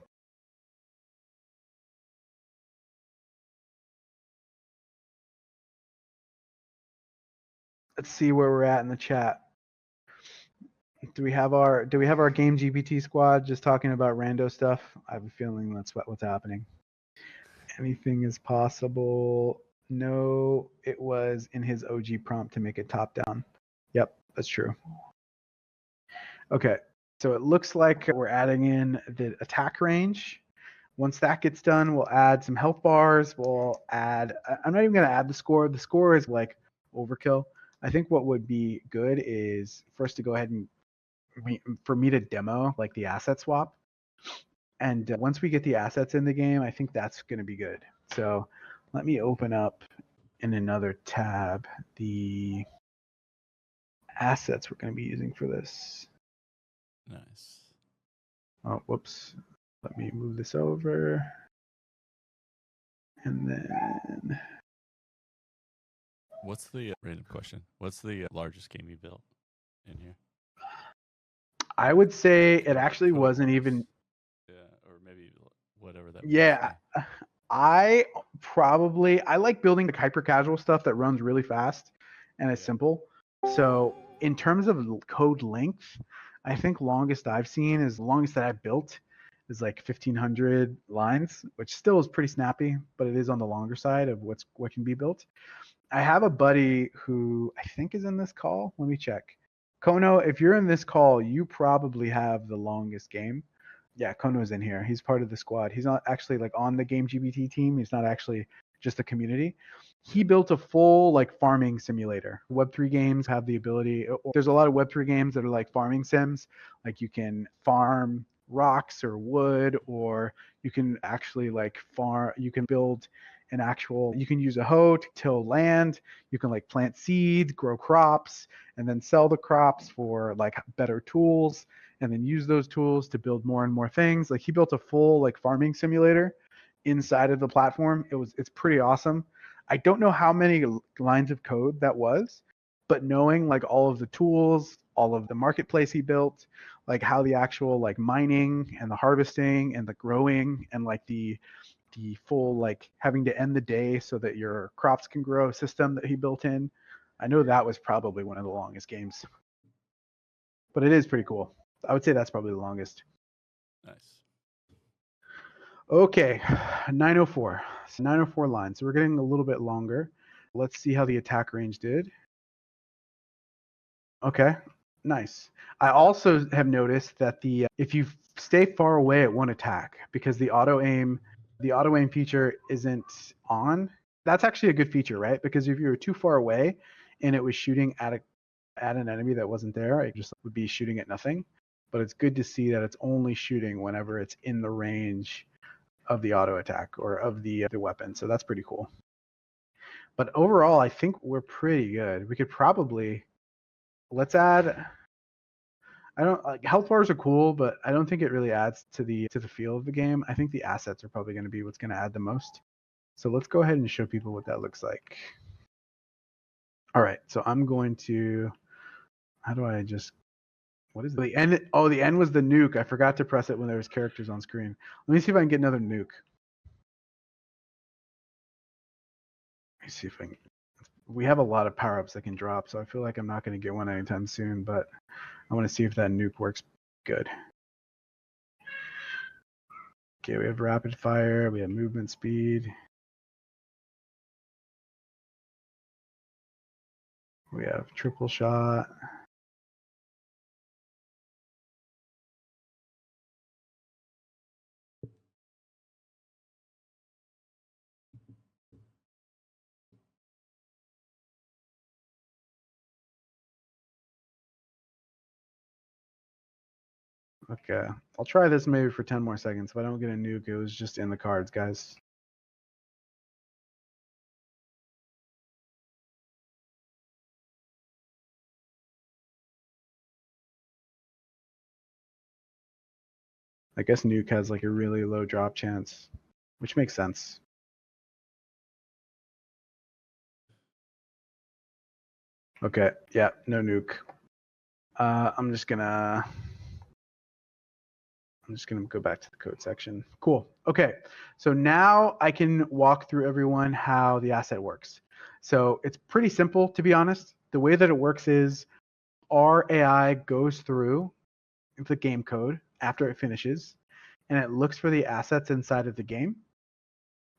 Let's see where we're at in the chat. Do we have our game GPT squad just talking about rando stuff? I have a feeling that's what's happening. Anything is possible. No, it was in his OG prompt to make it top down. Yep, that's true. Okay, so it looks like we're adding in the attack range. Once that gets done, we'll add some health bars. We'll add, I'm not even going to add the score. The score is like overkill. I think what would be good is for us to go ahead and for me to demo like the asset swap. And once we get the assets in the game, I think that's going to be good. So let me open up in another tab the assets we're going to be using for this. Nice. Oh, whoops. Let me move this over. And then What's the random question? What's the largest game you built in here? I would say it actually Code wasn't wise. even. Yeah, or maybe whatever that means. Yeah, I like building the hyper casual stuff that runs really fast and is Yeah. simple. So in terms of code length, I think longest I've seen is longest that I've built is like 1,500 lines, which still is pretty snappy, but it is on the longer side of what can be built. I have a buddy who I think is in this call. Let me check. Kono, if you're in this call, you probably have the longest game. Yeah, Kono's in here. He's part of the squad. He's not actually like on the Game GBT team. He's not actually just a community. He built a full like farming simulator. Web3 games have the ability. There's a lot of Web3 games that are like farming sims. Like you can farm rocks or wood, or you can actually like farm. You can build an actual. You can use a hoe to till land. You can like plant seeds, grow crops, and then sell the crops for like better tools, and then use those tools to build more and more things. Like he built a full like farming simulator inside of the platform. It's pretty awesome. I don't know how many lines of code that was, but knowing like all of the tools, all of the marketplace he built, like how the actual like mining and the harvesting and the growing and like the full like having to end the day so that your crops can grow system that he built in. I know that was probably one of the longest games, but it is pretty cool. I would say that's probably the longest. Nice. Okay, 904. So 904 lines. So we're getting a little bit longer. Let's see how the attack range did. Okay, nice. I also have noticed that the if you stay far away at one attack, because the auto aim feature isn't on. That's actually a good feature, right? Because if you were too far away and it was shooting at an enemy that wasn't there, it just would be shooting at nothing. But it's good to see that it's only shooting whenever it's in the range of the auto attack or of the weapon. So that's pretty cool. But overall, I think we're pretty good. We could probably let's add. I don't like health bars are cool, but I don't think it really adds to the feel of the game. I think the assets are probably going to be what's going to add the most. So let's go ahead and show people what that looks like. All right, so I'm going to. How do I just? What is the end? Oh, the end was the nuke. I forgot to press it when there was characters on screen. Let me see if I can get another nuke. Let me see if I can. We have a lot of power-ups that can drop, so I feel like I'm not going to get one anytime soon, but I want to see if that nuke works good. Okay, we have rapid fire, we have movement speed. We have triple shot. Okay, I'll try this maybe for 10 more seconds. If I don't get a nuke, it was just in the cards, guys. I guess nuke has like a really low drop chance, which makes sense. Okay, yeah, no nuke. I'm just gonna go back to the code section. Cool. Okay, so now I can walk through everyone how the asset works. So it's pretty simple, to be honest. The way that it works is our AI goes through the game code after it finishes, and it looks for the assets inside of the game.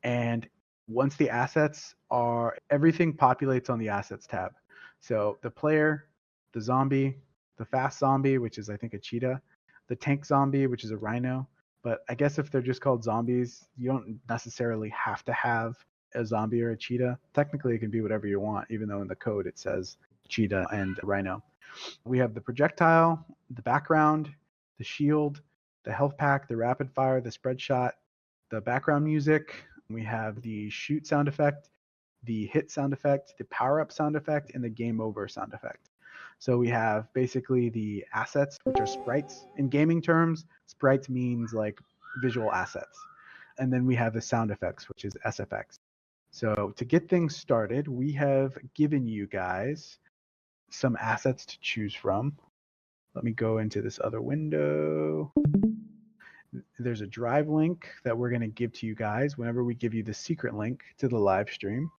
And once the assets are, everything populates on the assets tab. So the player, the zombie, the fast zombie, which is I think a cheetah, the tank zombie, which is a rhino. But I guess if they're just called zombies, you don't necessarily have to have a zombie or a cheetah. Technically, it can be whatever you want, even though in the code it says cheetah and rhino. We have the projectile, the background, the shield, the health pack, the rapid fire, the spread shot, the background music. We have the shoot sound effect, the hit sound effect, the power up sound effect, and the game over sound effect. So we have basically the assets, which are sprites. In gaming terms, sprites means like visual assets. And then we have the sound effects, which is SFX. So to get things started, we have given you guys some assets to choose from. Let me go into this other window. There's a drive link that we're going to give to you guys whenever we give you the secret link to the live stream.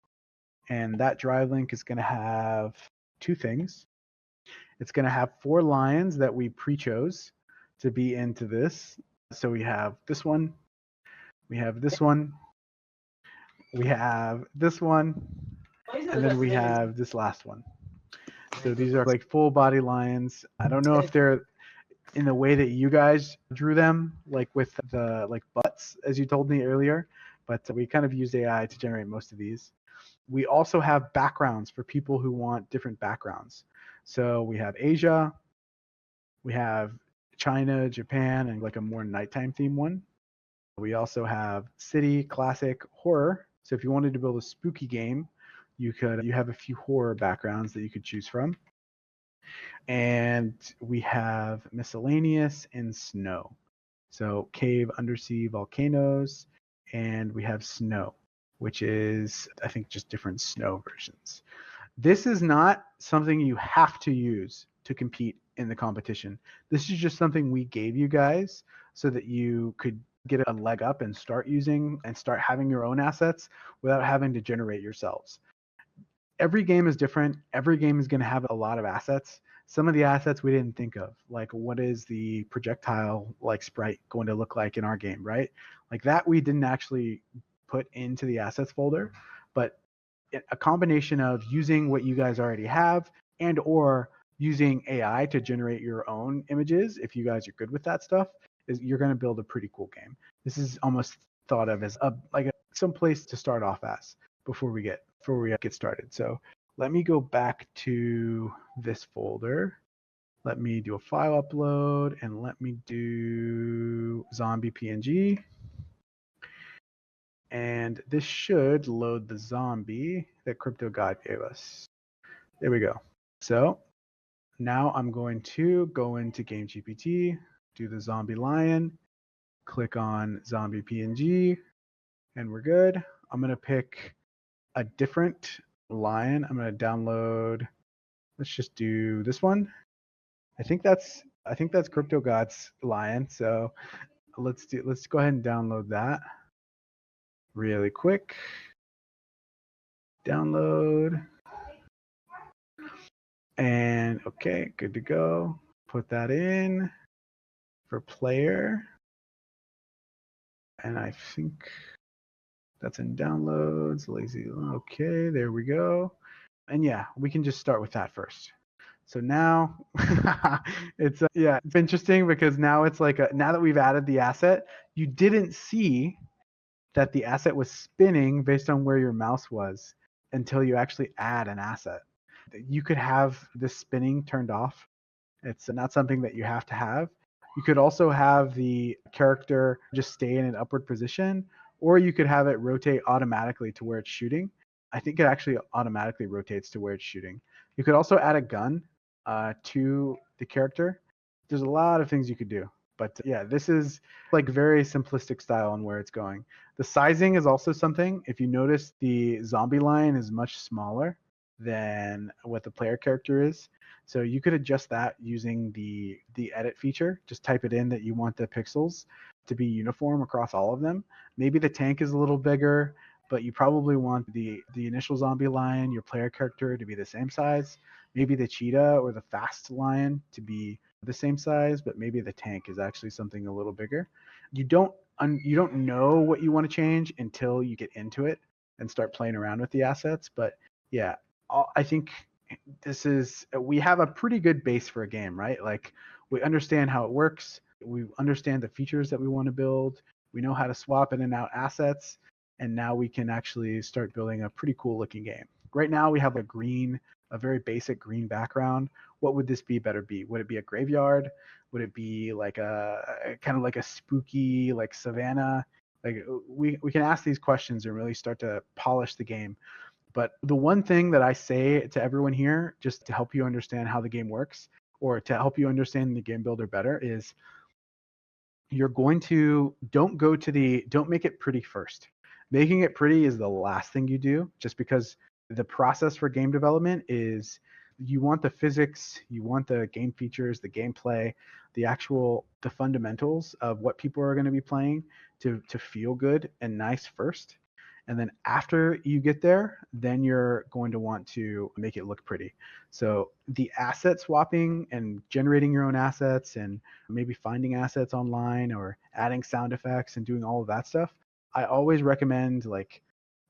And that drive link is going to have two things. It's going to have 4 lions that we pre-chose to be into this. So we have this one, we have this one, we have this one, and then we have this last one. So these are like full body lions. I don't know if they're in the way that you guys drew them, like with the like butts, as you told me earlier, but we kind of used AI to generate most of these. We also have backgrounds for people who want different backgrounds. So we have Asia, we have China, Japan, and like a more nighttime theme one. We also have city, classic, horror. So if you wanted to build a spooky game, you have a few horror backgrounds that you could choose from. And we have miscellaneous and snow. So cave, undersea, volcanoes, and we have snow, which is I think just different snow versions. This is not something you have to use to compete in the competition. This is just something we gave you guys so that you could get a leg up and start using and start having your own assets without having to generate yourselves. Every game is different. Every game is going to have a lot of assets. Some of the assets we didn't think of, like what is the projectile like sprite going to look like in our game, right? Like that we didn't actually put into the assets folder, but a combination of using what you guys already have and or using AI to generate your own images, if you guys are good with that stuff, is you're going to build a pretty cool game. This is almost thought of as some place to start off as before we get started. So let me go back to this folder. Let me do a file upload and let me do zombie PNG. And this should load the zombie that Crypto God gave us. There we go. So now I'm going to go into GameGPT, do the zombie lion, click on zombie PNG, and we're good. I'm going to pick a different lion. I'm going to download, let's just do this one. I think that's Crypto God's lion. So let's go ahead and download that really quick. Download. And okay, good to go. Put that in for player. And I think that's in downloads, lazy. Okay, there we go. And yeah, we can just start with that first. So now it's interesting because now it's like now that we've added the asset, you didn't see that the asset was spinning based on where your mouse was until you actually add an asset. You could have this spinning turned off. It's not something that you have to have. You could also have the character just stay in an upward position, or you could have it rotate automatically to where it's shooting. I think it actually automatically rotates to where it's shooting. You could also add a gun to the character. There's a lot of things you could do. But yeah, this is like very simplistic style on where it's going. The sizing is also something. If you notice, the zombie lion is much smaller than what the player character is. So you could adjust that using the edit feature. Just type it in that you want the pixels to be uniform across all of them. Maybe the tank is a little bigger, but you probably want the initial zombie lion, your player character, to be the same size. Maybe the cheetah or the fast lion to be the same size, but maybe the tank is actually something a little bigger. You don't know what you want to change until you get into it and start playing around with the assets. But yeah, I think we have a pretty good base for a game, right? Like we understand how it works. We understand the features that we want to build. We know how to swap in and out assets. And now we can actually start building a pretty cool looking game. Right now we have a very basic green background. What would this better be? Would it be a graveyard? Would it be like a kind of like a spooky like savannah? Like we can ask these questions and really start to polish the game. But the one thing that I say to everyone here, just to help you understand how the game works, or to help you understand the game builder better, is you're going to don't make it pretty first. Making it pretty is the last thing you do, just because the process for game development is you want the physics, you want the game features, the gameplay, the fundamentals of what people are going to be playing to feel good and nice first. And then after you get there, then you're going to want to make it look pretty. So the asset swapping and generating your own assets and maybe finding assets online or adding sound effects and doing all of that stuff, I always recommend, like,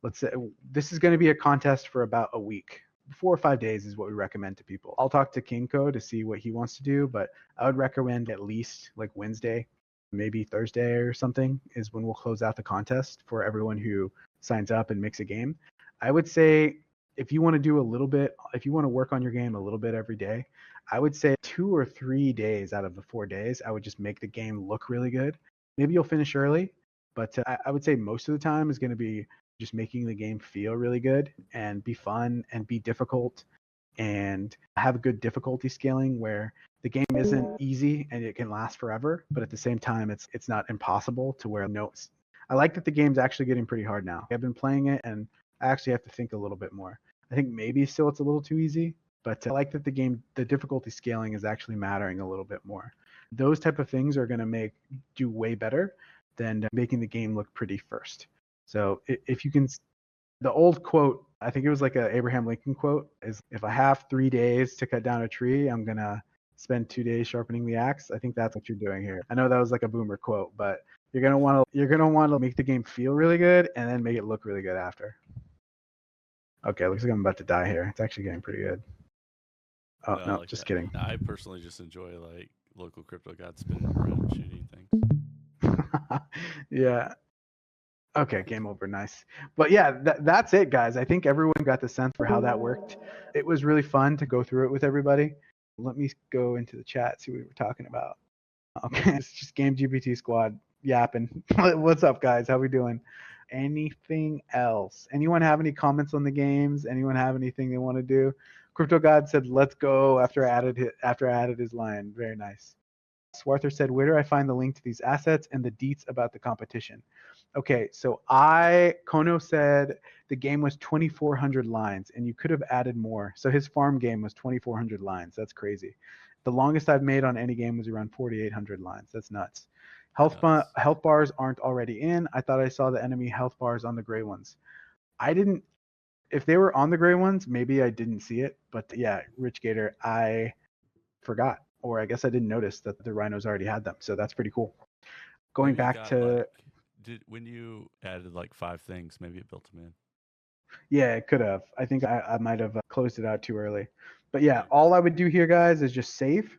let's say this is going to be a contest for about a week. 4 or 5 days is what we recommend to people. I'll talk to Kinko to see what he wants to do, but I would recommend at least like Wednesday, maybe Thursday or something is when we'll close out the contest for everyone who signs up and makes a game. I would say if you want to work on your game a little bit every day, I would say 2 or 3 days out of the 4 days, I would just make the game look really good. Maybe you'll finish early, but I would say most of the time is going to be just making the game feel really good and be fun and be difficult and have a good difficulty scaling where the game isn't easy and it can last forever, but at the same time it's not impossible to where notes. I like that the game's actually getting pretty hard now. I've been playing it and I actually have to think a little bit more. I think maybe still it's a little too easy, but I like that the difficulty scaling is actually mattering a little bit more. Those type of things are going to do way better than making the game look pretty first. So if you can, the old quote, I think it was like a Abraham Lincoln quote, is if I have 3 days to cut down a tree, I'm going to spend 2 days sharpening the axe. I think that's what you're doing here. I know that was like a boomer quote, but you're going to want to make the game feel really good and then make it look really good after. Okay, looks like I'm about to die here. It's actually getting pretty good. Oh, no, like just that. kidding. I personally just enjoy like local crypto gods spinning around shooting things. Yeah. Okay, game over. Nice. But yeah, that's it, guys. I think everyone got the sense for how that worked. It was really fun to go through it with everybody. Let me go into the chat, see what we were talking about. Okay, it's just Game GPT Squad yapping. What's up, guys? How we doing? Anything else? Anyone have any comments on the games? Anyone have anything they want to do? Crypto God said, "Let's go." After I added his line. Very nice. Swarther said, "Where do I find the link to these assets and the deets about the competition?" Okay, so Kono said the game was 2,400 lines, and you could have added more. So his farm game was 2,400 lines. That's crazy. The longest I've made on any game was around 4,800 lines. That's nuts. Health bars aren't already in. I thought I saw the enemy health bars on the gray ones. I didn't. If they were on the gray ones, maybe I didn't see it. But yeah, Rich Gator, I forgot, or I guess I didn't notice that the rhinos already had them. So that's pretty cool. Going back to when you added like 5 things, maybe it built them in. Yeah, it could have. I think I might have closed it out too early. But yeah, all I would do here, guys, is just save.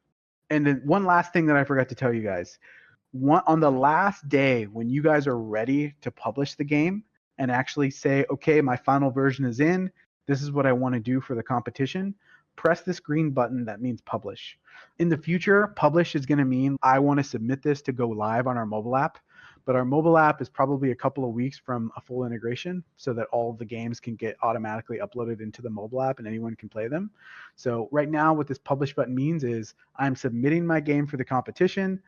And then one last thing that I forgot to tell you guys. On the last day when you guys are ready to publish the game and actually say, okay, my final version is in, this is what I want to do for the competition, press this green button that means publish. In the future, publish is going to mean I want to submit this to go live on our mobile app. But our mobile app is probably a couple of weeks from a full integration so that all of the games can get automatically uploaded into the mobile app and anyone can play them. So right now what this publish button means is I'm submitting my game for the competition.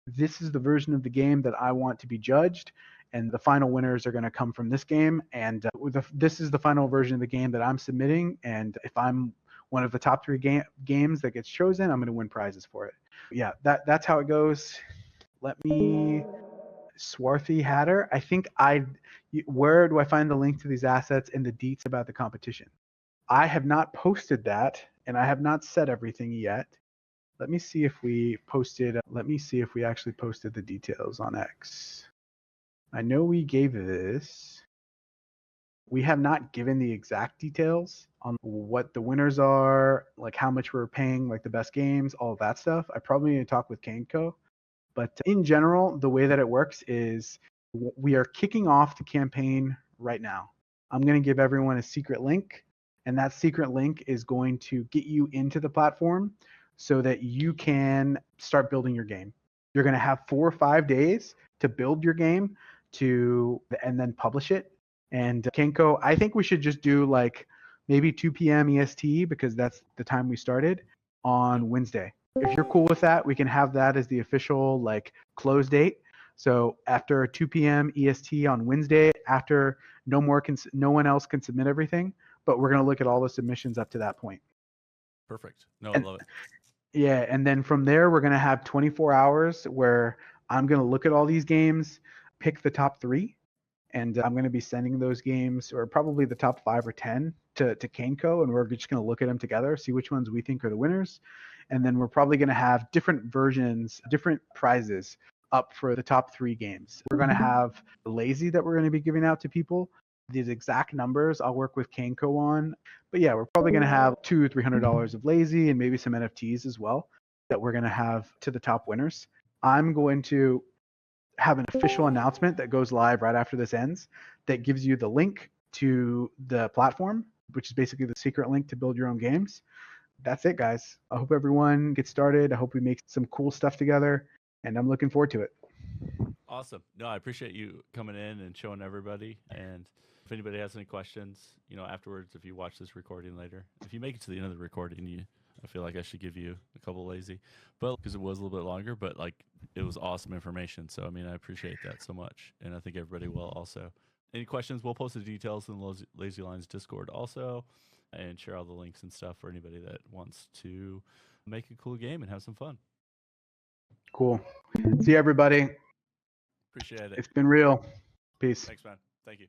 This is the version of the game that I want to be judged, and the final winners are going to come from this game. And this is the final version of the game that I'm submitting. And if I'm one of the top 3 games that gets chosen, I'm going to win prizes for it. Yeah, that's how it goes. Let me... Swarthy Hatter. I think where do I find the link to these assets and the deets about the competition? I have not posted that, and I have not said everything yet. Let me see if we actually posted the details on X. I know we gave this. We have not given the exact details on what the winners are, like how much we're paying, like the best games, all of that stuff. I probably need to talk with Kaneko. But in general, the way that it works is we are kicking off the campaign right now. I'm going to give everyone a secret link, and that secret link is going to get you into the platform so that you can start building your game. You're going to have 4 or 5 days to build your game and then publish it. And Kenko, I think we should just do like maybe 2 p.m. EST because that's the time we started on Wednesday. If you're cool with that, we can have that as the official like close date. So after 2 p.m. EST on Wednesday, after no one else can submit everything, but we're going to look at all the submissions up to that point. Perfect. No, I love it. Yeah, and then from there, we're going to have 24 hours where I'm going to look at all these games, pick the top 3, and I'm going to be sending those games, or probably the top 5 or 10, to Kaneko, and we're just going to look at them together, see which ones we think are the winners. And then we're probably going to have different versions, different prizes up for the top 3 games. We're going to have Lazy that we're going to be giving out to people. These exact numbers I'll work with Kaneko on. But yeah, we're probably going to have $200-$300 of Lazy and maybe some NFTs as well that we're going to have to the top winners. I'm going to have an official announcement that goes live right after this ends that gives you the link to the platform, which is basically the secret link to build your own games. That's it, guys. I hope everyone gets started. I hope we make some cool stuff together, and I'm looking forward to it. Awesome. No, I appreciate you coming in and showing everybody. And if anybody has any questions, afterwards, if you watch this recording later, if you make it to the end of the recording, I feel like I should give you a couple Lazy, but because it was a little bit longer, but like it was awesome information. So, I appreciate that so much. And I think everybody will also. any questions, we'll post the details in the Lazy Lines Discord also, and share all the links and stuff for anybody that wants to make a cool game and have some fun. Cool. See you, everybody. Appreciate it. It's been real. Peace. Thanks, man. Thank you.